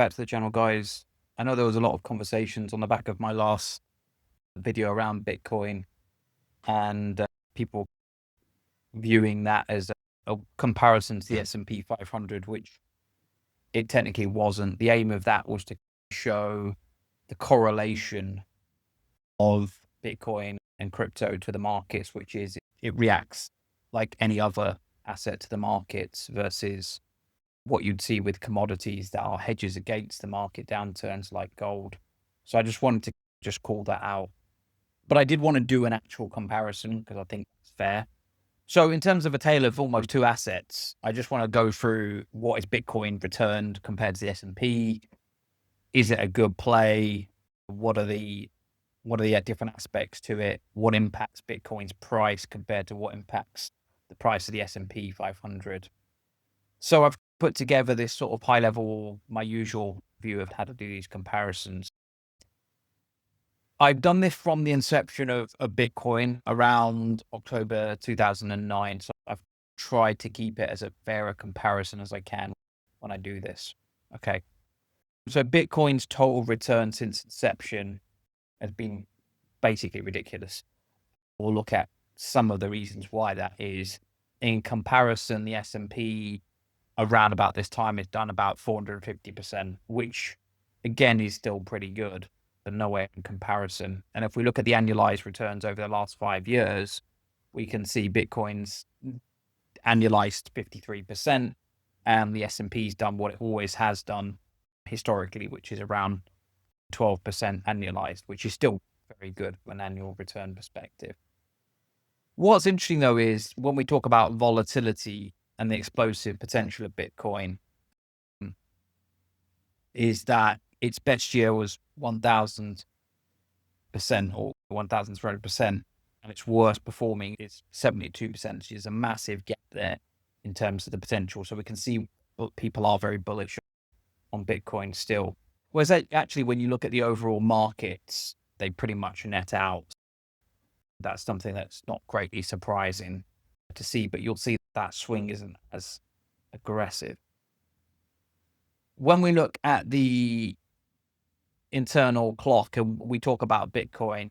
back to the channel, guys. I know there was a lot of conversations on the back of my last video around Bitcoin and people viewing that as a comparison to the S&P 500, which it technically wasn't. The aim of that was to show the correlation of Bitcoin and crypto to the markets, which is it reacts like any other asset to the markets versus what you'd see with commodities that are hedges against the market downturns like gold. So I just wanted to just call that out. But I did want to do an actual comparison because I think it's fair. So in terms of a tale of almost two assets, I just want to go through what is Bitcoin returned compared to the S&P. Is it a good play? What are the different aspects to it? What impacts Bitcoin's price compared to what impacts the price of the S&P 500? So I've put together this sort of high level, my usual view of how to do these comparisons. I've done this from the inception of Bitcoin around October 2009. So I've tried to keep it as a fairer comparison as I can when I do this. Okay. So Bitcoin's total return since inception has been basically ridiculous. We'll look at some of the reasons why that is. In comparison, the S&P around about this time has done about 450%, which again is still pretty good, but nowhere in comparison. And if we look at the annualized returns over the last 5 years, we can see Bitcoin's annualized 53%, and the S&P's done what it always has done historically, which is around 12% annualized, which is still very good from an annual return perspective. What's interesting though is when we talk about volatility and the explosive potential of Bitcoin, is that its best year was 1,000% or 1,300%, and its worst performing is 72%, which is a massive gap there in terms of the potential. So we can see people are very bullish on Bitcoin still. Whereas actually, when you look at the overall markets, they pretty much net out. That's something that's not greatly surprising to see, but you'll see that swing isn't as aggressive. When we look at the internal clock and we talk about Bitcoin,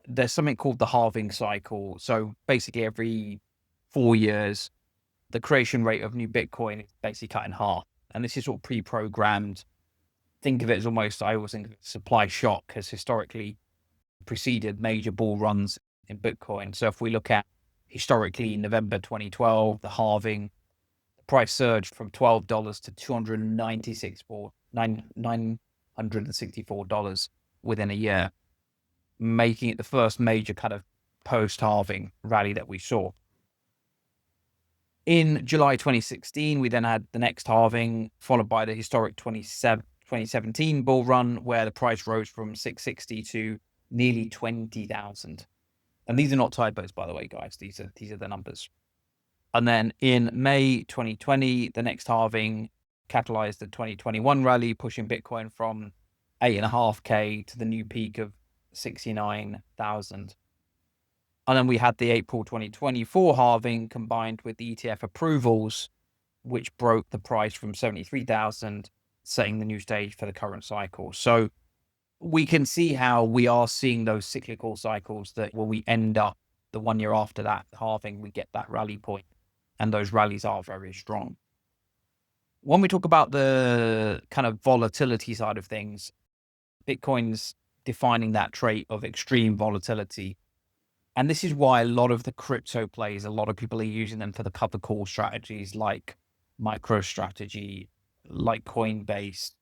there's something called the halving cycle. So basically every 4 years, the creation rate of new Bitcoin is basically cut in half. And this is all pre-programmed. Think of it as almost, I always think of it as supply shock has historically preceded major bull runs in Bitcoin. So if we look at historically November 2012, the halving, the price surged from $12 to $964 within a year, making it the first major kind of post-halving rally that we saw. In July 2016, we then had the next halving, followed by the historic 2017 bull run, where the price rose from 660 to nearly 20,000. And these are not typos, by the way, guys. These are the numbers. And then in May 2020, the next halving catalyzed the 2021 rally, pushing Bitcoin from 8.5K to the new peak of 69,000. And then we had the April 2024 halving combined with the ETF approvals, which broke the price from 73,000, setting the new stage for the current cycle. So we can see how we are seeing those cyclical cycles that where we end up the 1 year after that halving, we get that rally point, and those rallies are very strong. When we talk about the kind of volatility side of things, Bitcoin's defining that trait of extreme volatility. And this is why a lot of the crypto plays, a lot of people are using them for the cover call strategies like MicroStrategy, like Coinbase,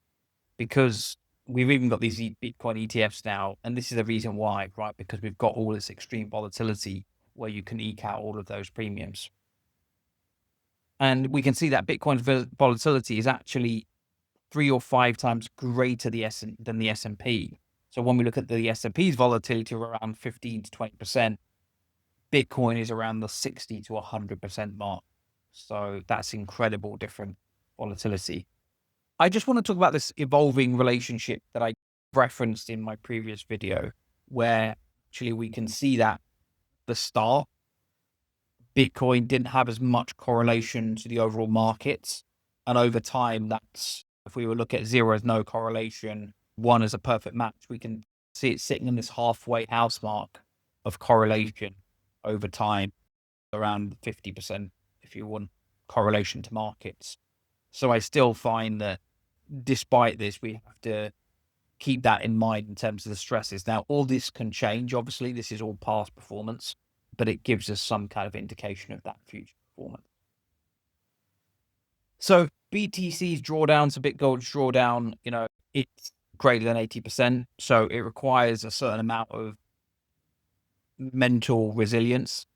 because we've even got these Bitcoin ETFs now. And this is the reason why, right? Because we've got all this extreme volatility where you can eke out all of those premiums. And we can see that Bitcoin's volatility is actually 3 or 5 times greater than the S&P. So when we look at the S&P's volatility of around 15 to 20%, Bitcoin is around the 60 to 100% mark. So that's incredible different volatility. I just want to talk about this evolving relationship that I referenced in my previous video, where actually we can see that the start, Bitcoin didn't have as much correlation to the overall markets. And over time, that's If we were look at 0 as no correlation, 1 as a perfect match, we can see it sitting in this halfway house mark of correlation over time, around 50%, if you want, correlation to markets. So I still find that despite this, we have to keep that in mind in terms of the stresses. Now, all this can change. Obviously, this is all past performance, but it gives us some kind of indication of that future performance. So BTC's drawdowns, a Bitcoin's drawdown, it's greater than 80%. So it requires a certain amount of mental resilience,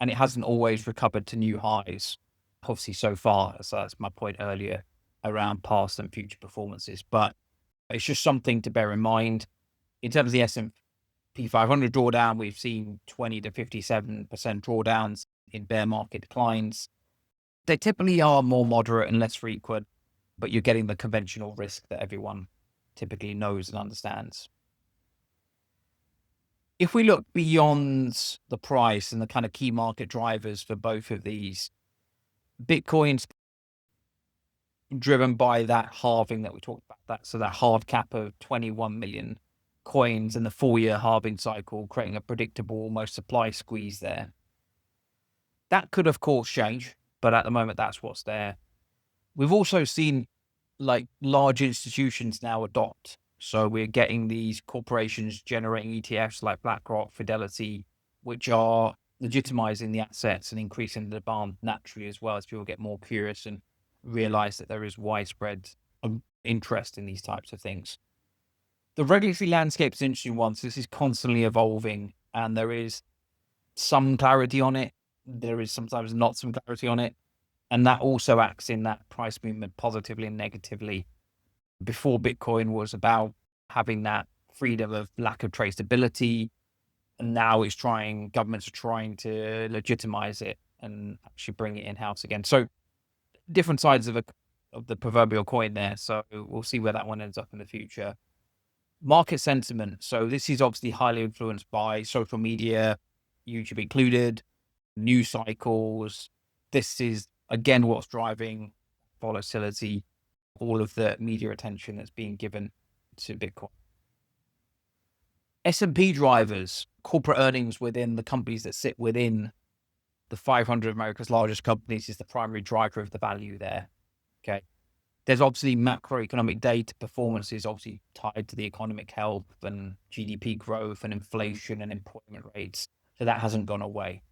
and it hasn't always recovered to new highs, obviously, so far. So that's my point earlier around past and future performances. But it's just something to bear in mind. In terms of the S&P 500 drawdown, we've seen 20 to 57% drawdowns in bear market declines. They typically are more moderate and less frequent, but you're getting the conventional risk that everyone typically knows and understands. If we look beyond the price and the kind of key market drivers for both of these, Bitcoin's driven by that halving that we talked about, so that hard cap of 21 million coins and the 4-year halving cycle, creating a predictable almost supply squeeze there. That could, of course, change, but at the moment, that's what's there. We've also seen large institutions now adopt. So we're getting these corporations generating ETFs like BlackRock, Fidelity, which are legitimizing the assets and increasing the demand naturally as well as people get more curious and realize that there is widespread interest in these types of things. The regulatory landscape is an interesting one. So this is constantly evolving and there is some clarity on it. There is sometimes not some clarity on it. And that also acts in that price movement positively and negatively. Before, Bitcoin was about having that freedom of lack of traceability. And now governments are trying to legitimize it and actually bring it in-house again. So different sides of the proverbial coin there. So we'll see where that one ends up in the future. Market sentiment. So this is obviously highly influenced by social media, YouTube included, news cycles. This is, again, what's driving volatility, all of the media attention that's being given to Bitcoin. S&P drivers, corporate earnings within the companies that sit within the 500 of America's largest companies is the primary driver of the value there. Okay. There's obviously macroeconomic data. Performance is obviously tied to the economic health and GDP growth and inflation and employment rates. So that hasn't gone away.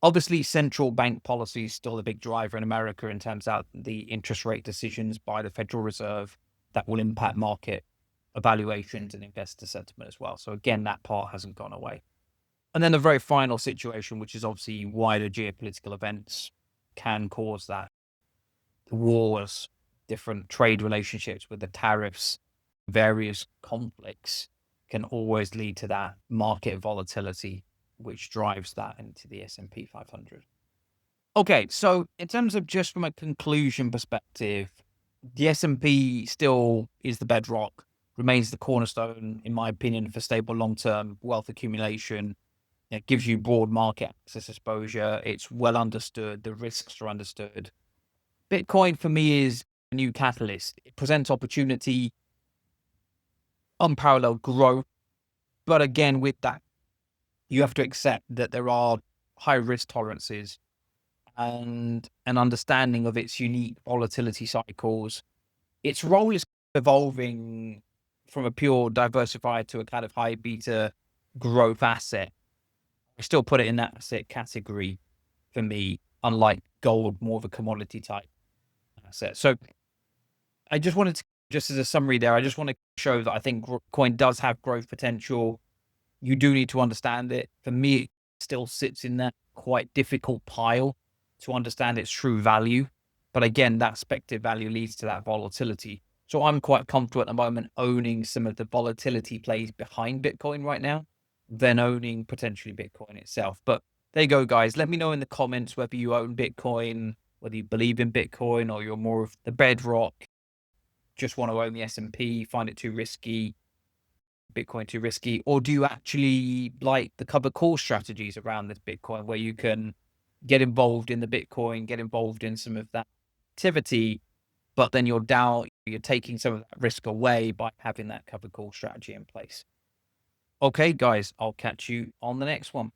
Obviously, central bank policy is still the big driver in America in terms of the interest rate decisions by the Federal Reserve that will impact market evaluations and investor sentiment as well. So again, that part hasn't gone away. And then the very final situation, which is obviously wider geopolitical events, can cause that. The wars, different trade relationships with the tariffs, various conflicts can always lead to that market volatility, which drives that into the S&P 500. Okay, so in terms of just from a conclusion perspective, the S&P still is the bedrock, remains the cornerstone, in my opinion, for stable long-term wealth accumulation. It gives you broad market access exposure. It's well understood. The risks are understood. Bitcoin, for me, is a new catalyst. It presents opportunity, unparalleled growth. But again, with that, you have to accept that there are high risk tolerances and an understanding of its unique volatility cycles. Its role is evolving from a pure diversified to a kind of high beta growth asset. I still put it in that asset category for me, unlike gold, more of a commodity type asset. So I just wanted to, just as a summary there, I just want to show that I think coin does have growth potential. You do need to understand it. For me, it still sits in that quite difficult pile to understand its true value. But again, that speculative value leads to that volatility. So I'm quite comfortable at the moment owning some of the volatility plays behind Bitcoin right now, than owning potentially Bitcoin itself. But there you go, guys. Let me know in the comments whether you own Bitcoin, whether you believe in Bitcoin, or you're more of the bedrock, just want to own the S&P, find it too risky, Bitcoin too risky, or do you actually like the cover call strategies around this Bitcoin where you can get involved in the Bitcoin, get involved in some of that activity, but then you're down, You're taking some of that risk away by having that covered call strategy in place. Okay, guys, I'll catch you on the next one.